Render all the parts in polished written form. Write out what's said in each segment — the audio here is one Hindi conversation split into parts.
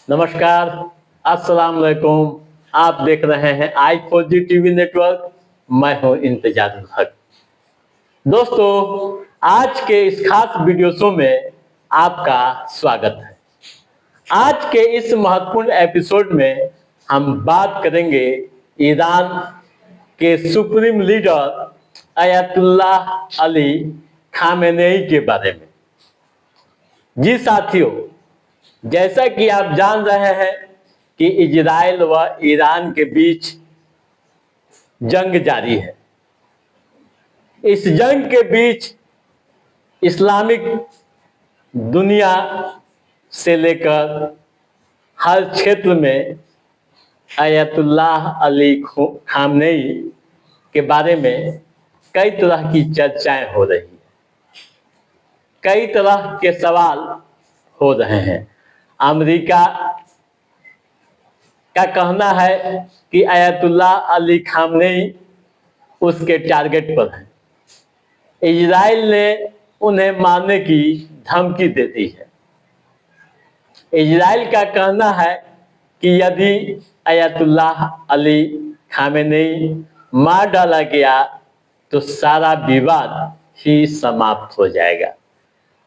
नमस्कार, अस्सलाम वालेकुम। आप देख रहे हैं i4G टीवी नेटवर्क। मैं हूं इंतजार हक। दोस्तों, आज के इस खास वीडियो शो में आपका स्वागत है। आज के इस महत्वपूर्ण एपिसोड में हम बात करेंगे ईरान के supreme leader Ayatollah Ali Khamenei के बारे में। जी साथियों, जैसा कि आप जान रहे हैं कि इजराइल व ईरान के बीच जंग जारी है। इस जंग के बीच इस्लामिक दुनिया से लेकर हर क्षेत्र में अयतुल्लाह अली खामेनेई के बारे में कई तरह की चर्चाएं हो रही हैं, कई तरह के सवाल हो रहे हैं। अमेरिका का कहना है कि अयतुल्लाह अली खामेनेई उसके टारगेट पर है। इजराइल ने उन्हें मारने की धमकी दे दी है। इजराइल का कहना है कि यदि अयतुल्लाह अली खामेनेई मार डाला गया तो सारा विवाद ही समाप्त हो जाएगा।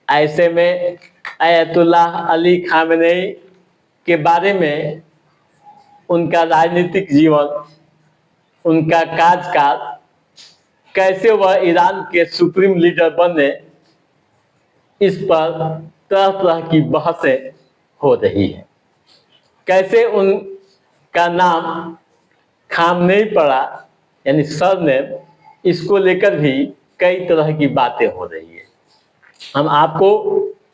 ऐसे में अयतुल्लाह अली खामेनेई के बारे में उनका राजनीतिक जीवन, उनका कार्यकाल, कैसे वह ईरान के सुप्रीम लीडर बने, इस पर तरह तरह की बहसें हो रही है। कैसे उनका नाम खामेनेई पड़ा, यानी सरनेम, इसको लेकर भी कई तरह की बातें हो रही है। हम आपको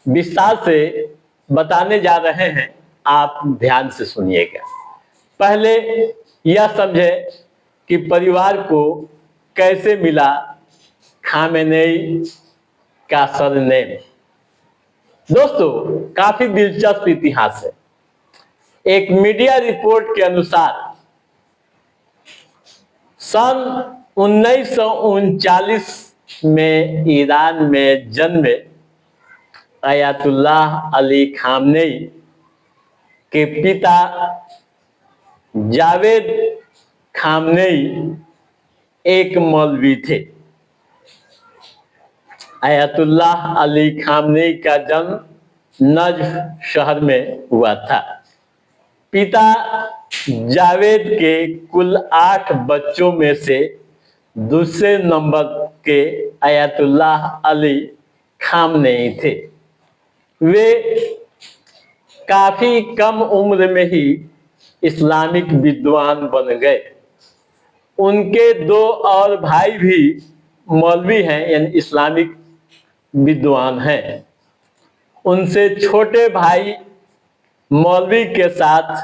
विस्तार से बताने जा रहे हैं, आप ध्यान से सुनिएगा। पहले यह समझें कि परिवार को कैसे मिला खामेनेई का सरनेम। दोस्तों, काफी दिलचस्प इतिहास है। एक मीडिया रिपोर्ट के अनुसार सन 1939 में ईरान में जन्मे अयतुल्लाह अली खामेनेई के पिता जावेद खामेनेई एक मौलवी थे। अयतुल्लाह अली खामेनेई का जन्म नजफ शहर में हुआ था। पिता जावेद के कुल 8 बच्चों में से दूसरे नंबर के अयतुल्लाह अली खामेनेई थे। वे काफी कम उम्र में ही इस्लामिक विद्वान बन गए। उनके 2 और भाई भी मौलवी हैं, यानी इस्लामिक विद्वान हैं। उनसे छोटे भाई मौलवी के साथ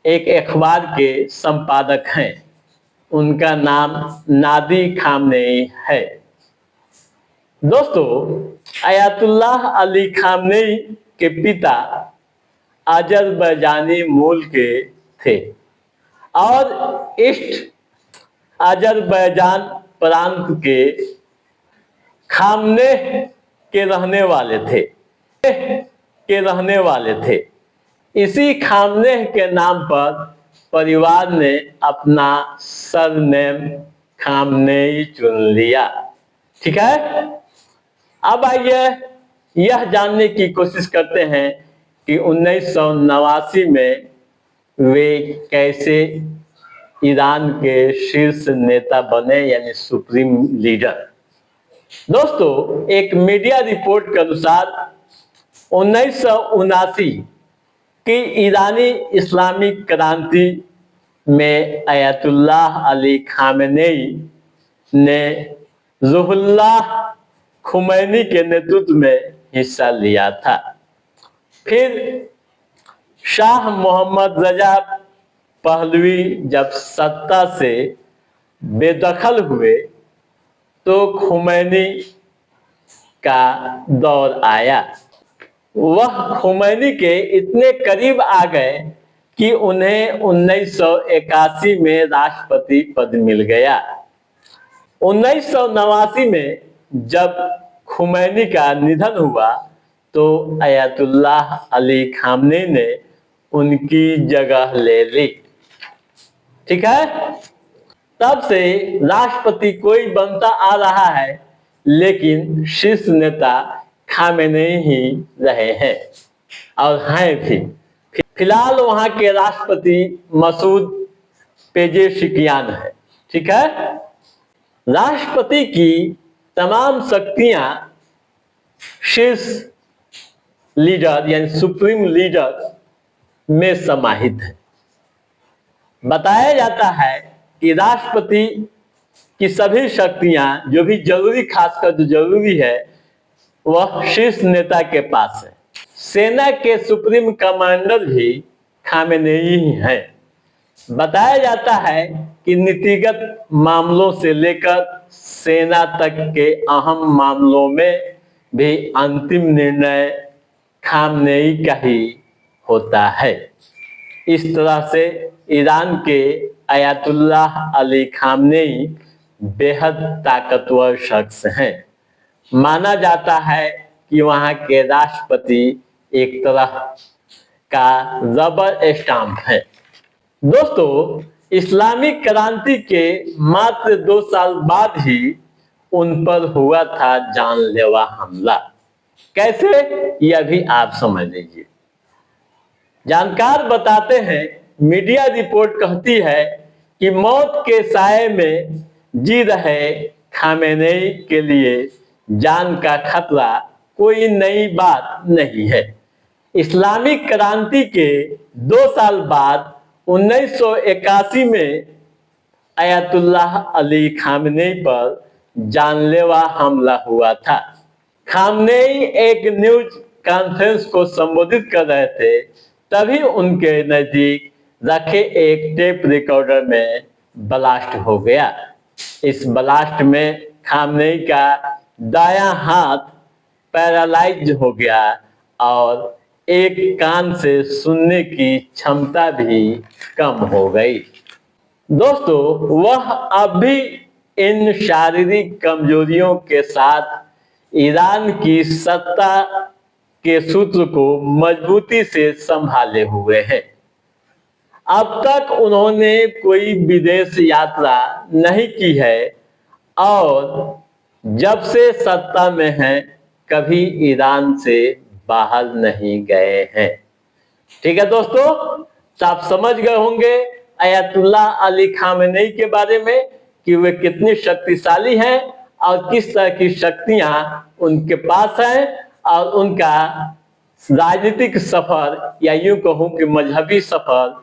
एक अखबार के संपादक हैं। उनका नाम नादी खामेनेई है। दोस्तों, अयतुल्लाह अली खामेनेई के पिता अजरबैजानी मूल के थे और ईस्ट अजरबैजान प्रांत के खामनेह के रहने वाले थे। इसी खामनेह के नाम पर परिवार ने अपना सरनेम खामेनेई चुन लिया। ठीक है, अब आइए यह जानने की कोशिश करते हैं कि 1989 में वे कैसे ईरान के शीर्ष नेता बने, यानी सुप्रीम लीडर। दोस्तों, एक मीडिया रिपोर्ट के अनुसार 1979 की ईरानी इस्लामिक क्रांति में अयतुल्लाह अली खामेनेई ने रूहुल्लाह खुमैनी के नेतृत्व में हिस्सा लिया था। फिर शाह मोहम्मद रजा पहलवी जब सत्ता से बेदखल हुए तो खुमैनी का दौर आया। वह खुमैनी के इतने करीब आ गए कि उन्हें 1981 में राष्ट्रपति पद मिल गया। 1989 में जब खुमैनी का निधन हुआ तो अयातुल्लाह अली खामनेई ने उनकी जगह ले ली। ठीक है, तब से राष्ट्रपति कोई बनता आ रहा है, लेकिन शीर्ष नेता खामेनेई ही रहे हैं और हैं भी। फिलहाल वहां के राष्ट्रपति मसूद पेजेशिकियान है। ठीक है, राष्ट्रपति की तमाम शक्तियां शीर्ष लीडर यानी सुप्रीम लीडर में समाहित है। बताया जाता है कि राष्ट्रपति की सभी शक्तियां जो भी जरूरी, खासकर जो जरूरी है, वह शीर्ष नेता के पास है। सेना के सुप्रीम कमांडर भी खामेनेई ही हैं। बताया जाता है कि नीतिगत मामलों से लेकर सेना तक के अहम मामलों में भी अंतिम निर्णय खामेनेई का ही होता है। इस तरह से ईरान के अयातुल्लाह अली खामेनेई बेहद ताकतवर शख्स हैं। माना जाता है कि वहां के राष्ट्रपति एक तरह का रबर स्टाम्प है। दोस्तों, इस्लामिक क्रांति के मात्र 2 साल बाद ही उन पर हुआ था जानलेवा हमला। कैसे, यह भी आप समझ लीजिए। जानकार बताते हैं, मीडिया रिपोर्ट कहती है कि मौत के साए में जी रहे खामेनेई के लिए जान का खतरा कोई नई बात नहीं है। इस्लामिक क्रांति के 2 साल बाद 1981 में अयातुल्लाह अली खामेनेई पर जानलेवा हमला हुआ था। खामेनेई एक न्यूज कॉन्फ्रेंस को संबोधित कर रहे थे, तभी उनके नजदीक रखे एक टेप रिकॉर्डर में ब्लास्ट हो गया। इस ब्लास्ट में खामेनेई का दायां हाथ पैरालाइज हो गया और एक कान से सुनने की क्षमता भी कम हो गई। दोस्तों, वह अब भी इन शारीरिक कमजोरियों के साथ ईरान की सत्ता के सूत्र को मजबूती से संभाले हुए हैं। अब तक उन्होंने कोई विदेश यात्रा नहीं की है और जब से सत्ता में हैं कभी ईरान से बाहर नहीं गए हैं। ठीक है दोस्तों, तो आप समझ गए होंगे अयातुल्लाह अली खामेनेई के बारे में कि वे कितनी शक्तिशाली हैं और किस तरह की शक्तियां उनके पास हैं और उनका राजनीतिक सफर या यूं कहूं कि मजहबी सफर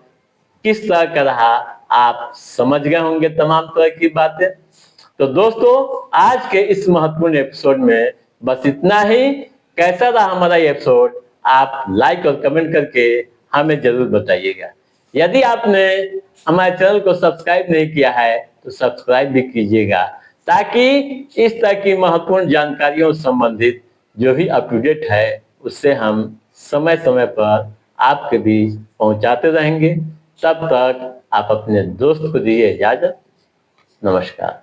किस तरह का रहा। आप समझ गए होंगे तमाम तरह की बातें। तो दोस्तों, आज के इस महत्वपूर्ण एपिसोड में बस इतना ही। कैसा रहा हमारा ये एपिसोड, आप लाइक और कमेंट करके हमें जरूर बताइएगा। यदि आपने हमारे चैनल को सब्सक्राइब नहीं किया है तो सब्सक्राइब भी कीजिएगा, ताकि इस तरह की महत्वपूर्ण जानकारियों संबंधित जो भी अप टू डेट है उससे हम समय समय पर आपके बीच पहुंचाते रहेंगे। तब तक आप अपने दोस्त को दीजिए इजाजत। नमस्कार।